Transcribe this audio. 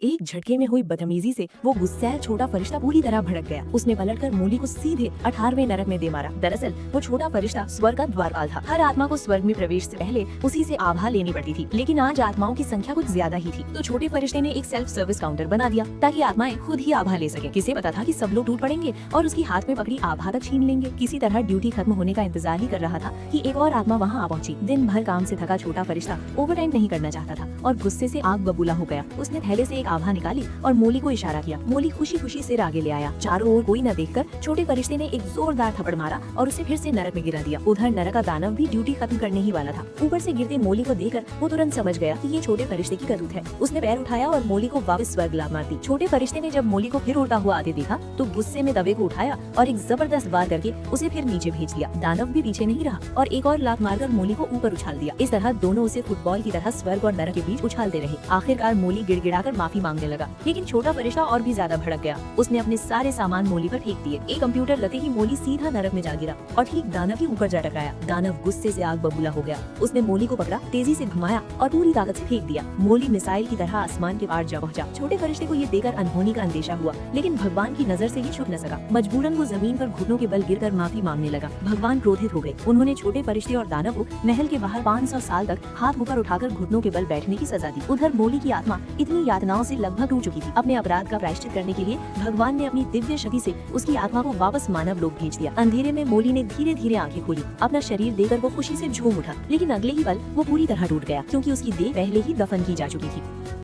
एक झटके में हुई बदतमीजी से वो गुस्सैल छोटा फरिश्ता पूरी तरह भड़क गया। उसने पलटकर मूली को सीधे 18वें नरक में दे मारा। दरअसल वो छोटा फरिश्ता स्वर्ग का द्वारपाल था। हर आत्मा को स्वर्ग में प्रवेश से पहले उसी से आभा लेनी पड़ती थी, लेकिन आज आत्माओं की संख्या कुछ ज्यादा ही थी। तो छोटे फरिश्ते ने एक सेल्फ सर्विस काउंटर बना दिया ताकि आत्माएं खुद ही आभा ले सके। किसे पता था कि सब लोग टूट पड़ेंगे और उसकी हाथ में पकड़ी आभा तक छीन लेंगे। किसी तरह ड्यूटी खत्म होने का इंतजार ही कर रहा था कि एक और आत्मा वहाँ आ पहुंची। दिन भर काम से थका छोटा फरिश्ता ओवरटाइम नहीं करना चाहता था और गुस्से से आग बबूला हो गया। उसने थैले से एक आभा निकाली और मोली को इशारा किया। मोली खुशी खुशी सिर आगे ले आया। चारों ओर कोई न देखकर छोटे फरिश्ते ने एक जोरदार थप्पड़ मारा और उसे फिर से नरक में गिरा दिया। उधर नरक का दानव भी ड्यूटी खत्म करने ही वाला था। ऊपर से गिरते मोली को देखकर वो तुरंत समझ गया कि ये छोटे फरिश्ते की करतूत है। उसने पैर उठाया और मोली को वापस स्वर्ग लात मार दी। छोटे फरिश्ते ने जब मोली को फिर उड़ता हुआ आते देखा तो गुस्से में तवे को उठाया और एक जबरदस्त वार करके उसे फिर नीचे भेज दिया। दानव भी पीछे नहीं रहा और एक और लात मारकर मोली को ऊपर उछाल दिया। इस तरह दोनों उसे फुटबॉल की तरह स्वर्ग और नरक के बीच उछालते रहे। आखिरकार मोली गिड़गिड़ाकर माफी मांगने लगा, लेकिन छोटा फरिश्ता और भी ज्यादा भड़क गया। उसने अपने सारे सामान मोली पर फेंक दिए। एक कंप्यूटर लगते ही मोली सीधा नरक में जा गिरा और ठीक दानव के ऊपर जा टकराया। दानव गुस्से से आग बबूला हो गया। उसने मोली को पकड़ा, तेजी से घुमाया और पूरी ताकत से फेंक दिया। मोली मिसाइल की तरह आसमान के पार जा पहुंचा। छोटे फरिश्ते को ये देखकर अनहोनी का अंदेशा हुआ, लेकिन भगवान की नजर से ही छुप न सका। मजबूरन वो जमीन पर घुटनों के बल गिरकर माफी मांगने लगा। भगवान क्रोधित हो गए। उन्होंने छोटे फरिश्ते और दानव को महल के बाहर 500 साल तक हाथ ऊपर उठाकर घुटनों के बल बैठने की सजा दी। उधर मोली की आत्मा इतनी यातनाओं से लगभग टूट चुकी थी। अपने अपराध का प्रायश्चित करने के लिए भगवान ने अपनी दिव्य शक्ति से उसकी आत्मा को वापस मानव लोक भेज दिया। अंधेरे में मोली ने धीरे धीरे आंखें खोली। अपना शरीर देकर वो खुशी से झूम उठा, लेकिन अगले ही पल वो पूरी तरह टूट गया, क्योंकि उसकी देह पहले ही दफन की जा चुकी थी।